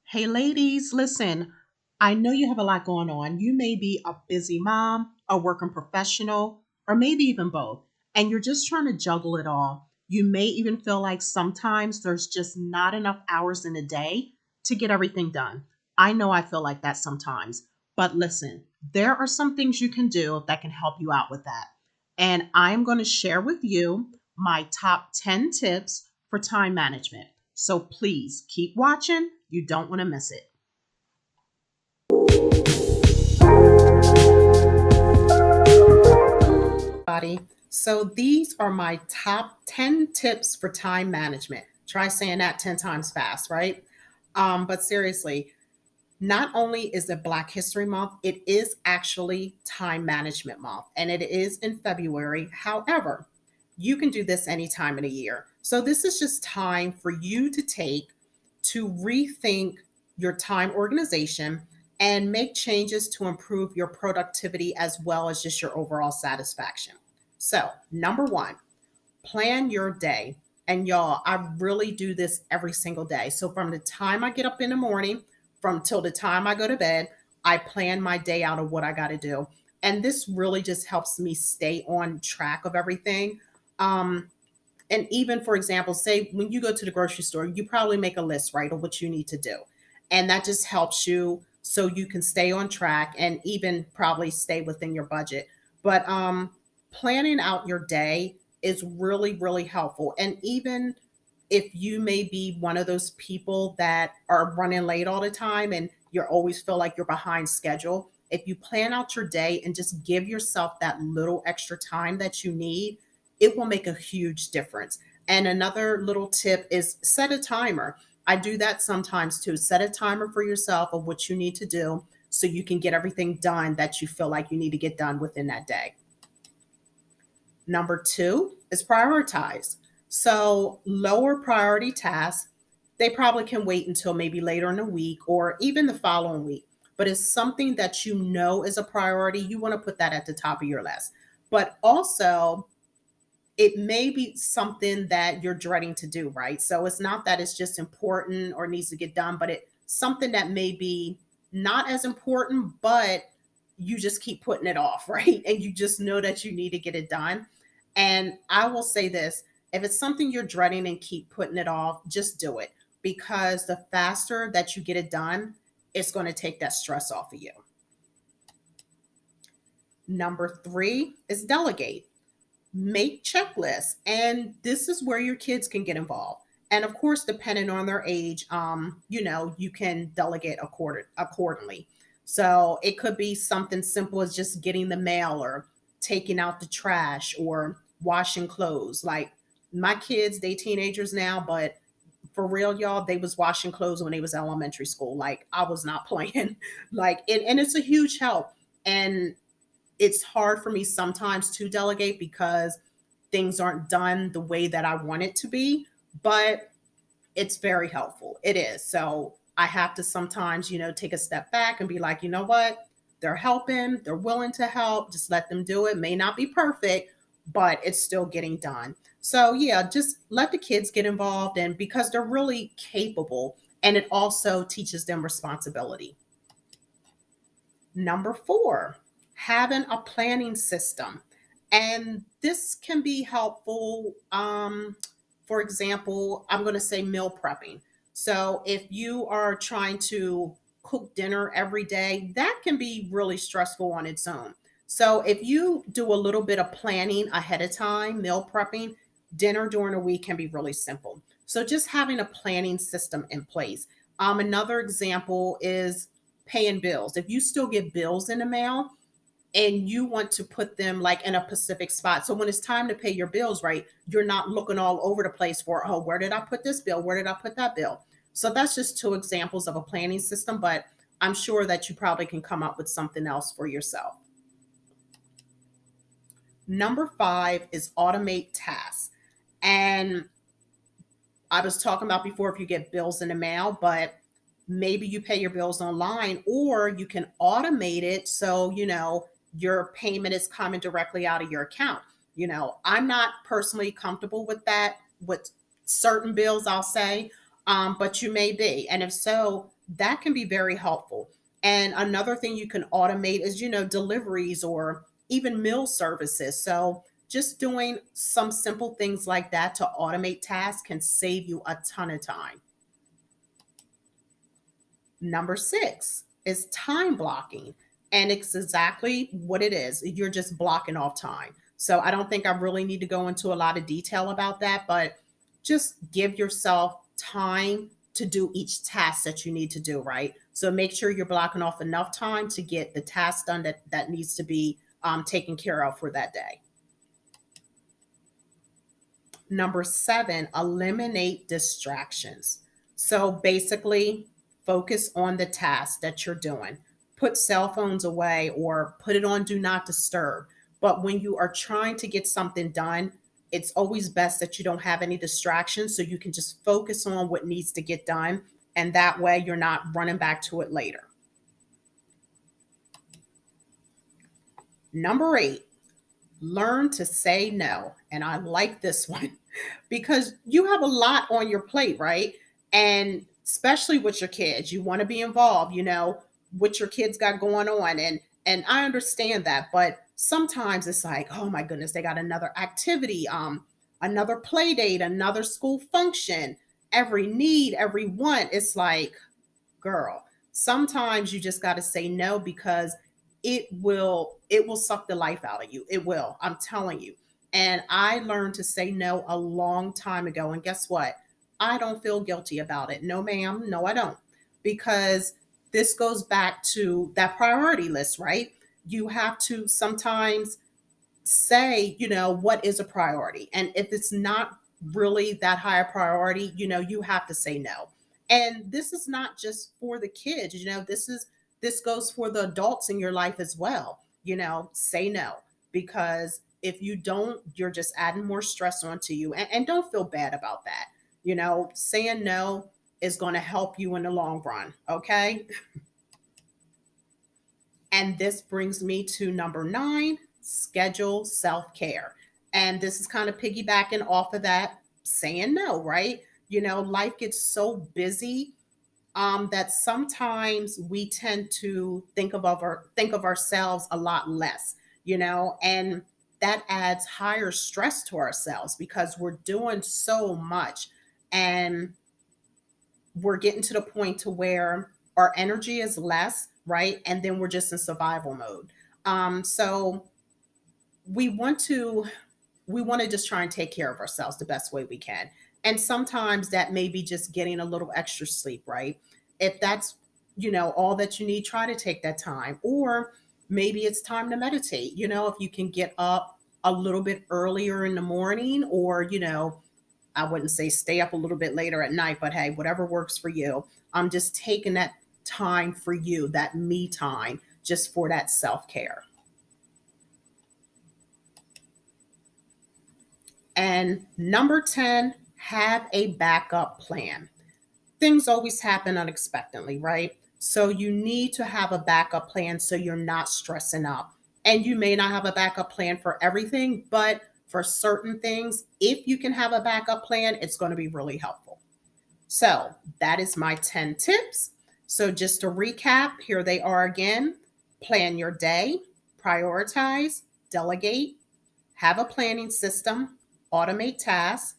Hey, ladies, listen. I know you have a lot going on. You may be a busy mom, a working professional, or maybe even both, and you're just trying to juggle it all. You may even feel like sometimes there's just not enough hours in a day to get everything done. I know I feel like that sometimes, but listen, there are some things you can do that can help you out with that. And I'm going to share with you my top 10 tips for time management. So please keep watching. You don't want to miss it. Buddy. So these are my top 10 tips for time management. Try saying that 10 times fast, right? But seriously, not only is it Black History Month, it is actually Time Management Month, and it is in February. However, you can do this any time of the year. So this is just time for you to take to rethink your time organization and make changes to improve your productivity as well as just your overall satisfaction. So, number one, plan your day. And y'all, I really do this every single day. So from the time I get up in the morning, from till the time I go to bed, I plan my day out of what I got to do. And this really just helps me stay on track of everything. Um, and even for example, say when you go to the grocery store, you probably make a list, right, of what you need to do. And that just helps you so you can stay on track and even probably stay within your budget. But planning out your day is really, really helpful. And even if you may be one of those people that are running late all the time and you always feel like you're behind schedule, if you plan out your day and just give yourself that little extra time that you need, it will make a huge difference. And another little tip is set a timer. I do that sometimes too. Set a timer for yourself of what you need to do so you can get everything done that you feel like you need to get done within that day. Number two is prioritize. So, lower priority tasks, they probably can wait until maybe later in the week or even the following week. But it's something that you know is a priority. You want to put that at the top of your list. But also, it may be something that you're dreading to do, right? So it's not that it's just important or needs to get done, but it's something that may be not as important, but you just keep putting it off, right? And you just know that you need to get it done. And I will say this, if it's something you're dreading and keep putting it off, just do it, because the faster that you get it done, it's going to take that stress off of you. Number three is delegate. Make checklists, and this is where your kids can get involved. And of course, depending on their age, you can delegate accordingly. So it could be something simple as just getting the mail or taking out the trash or washing clothes. Like my kids, they teenagers now, but for real, y'all, they was washing clothes when they was elementary school. Like I was not playing. And it's a huge help. And it's hard for me sometimes to delegate because things aren't done the way that I want it to be, but it's very helpful. It is. So I have to sometimes, take a step back and be like, you know what? They're helping, they're willing to help, just let them do it. May not be perfect, but it's still getting done. So yeah, just let the kids get involved, and because they're really capable, and it also teaches them responsibility. Number four, having a planning system. And this can be helpful. For example, I'm going to say meal prepping. So if you are trying to cook dinner every day, that can be really stressful on its own. So if you do a little bit of planning ahead of time, meal prepping, dinner during a week can be really simple. So just having a planning system in place. Another example is paying bills. If you still get bills in the mail and you want to put them like in a specific spot. So when it's time to pay your bills, right, you're not looking all over the place for, oh, where did I put this bill? Where did I put that bill? So that's just two examples of a planning system, but I'm sure that you probably can come up with something else for yourself. Number five is automate tasks. And I was talking about before if you get bills in the mail, but maybe you pay your bills online, or you can automate it so, your payment is coming directly out of your account. I'm not personally comfortable with that, with certain bills, I'll say, but you may be. And if so, that can be very helpful. And another thing you can automate is, deliveries or even meal services. So just doing some simple things like that to automate tasks can save you a ton of time. Number six is time blocking. And it's exactly what it is. You're just blocking off time. So I don't think I really need to go into a lot of detail about that, but just give yourself time to do each task that you need to do, right? So make sure you're blocking off enough time to get the task done that needs to be taken care of for that day. Number seven, eliminate distractions. So basically, focus on the task that you're doing. Put cell phones away or put it on do not disturb. But when you are trying to get something done, it's always best that you don't have any distractions so you can just focus on what needs to get done. And that way you're not running back to it later. Number eight, learn to say no. And I like this one because you have a lot on your plate, right? And especially with your kids, you want to be involved, what your kids got going on. And I understand that, but sometimes it's like, oh my goodness, they got another activity, another play date, another school function, every need, every want. It's like, girl, sometimes you just got to say no because it will suck the life out of you. It will. I'm telling you. And I learned to say no a long time ago, and guess what? I don't feel guilty about it. No ma'am, no I don't. Because this goes back to that priority list, right? You have to sometimes say, what is a priority. And if it's not really that high a priority, you have to say no. And this is not just for the kids, this goes for the adults in your life as well. Say no. Because if you don't, you're just adding more stress onto you. And don't feel bad about that. Saying no is going to help you in the long run. Okay. And this brings me to number nine, schedule self care. And this is kind of piggybacking off of that, saying no, right? Life gets so busy that sometimes we tend to think of ourselves a lot less, and that adds higher stress to ourselves because we're doing so much, and we're getting to the point to where our energy is less, right? And then we're just in survival mode. So we want to just try and take care of ourselves the best way we can. And sometimes that may be just getting a little extra sleep, right? If that's, all that you need, try to take that time. Or maybe it's time to meditate, if you can get up a little bit earlier in the morning, or, I wouldn't say stay up a little bit later at night, but hey, whatever works for you. I'm just taking that time for you, that me time, just for that self care. And number 10, have a backup plan. Things always happen unexpectedly, right? So you need to have a backup plan so you're not stressing out. And you may not have a backup plan for everything, but for certain things, if you can have a backup plan, it's going to be really helpful. So that is my 10 tips. So just to recap, here they are again. Plan your day, prioritize, delegate, have a planning system, automate tasks,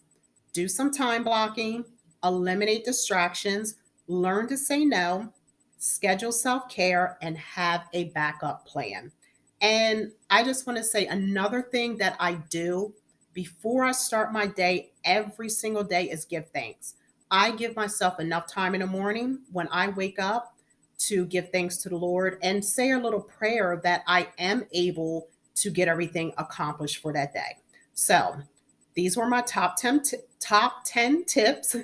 do some time blocking, eliminate distractions, learn to say no, schedule self care, and have a backup plan. And I just want to say another thing that I do before I start my day every single day is give thanks. I give myself enough time in the morning when I wake up to give thanks to the Lord and say a little prayer that I am able to get everything accomplished for that day. So, these were my top 10 tips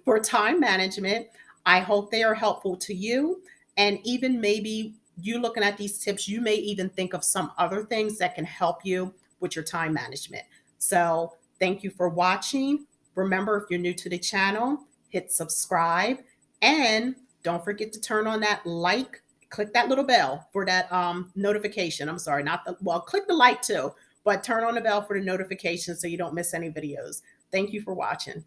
for time management. I hope they are helpful to you. And even maybe you looking at these tips, you may even think of some other things that can help you with your time management. So thank you for watching. Remember, if you're new to the channel, hit subscribe and Don't forget to turn on that like, click that little bell for that notification. I'm sorry, not the, well, click the like too, but turn on the bell for the notification so you don't miss any videos. Thank you for watching.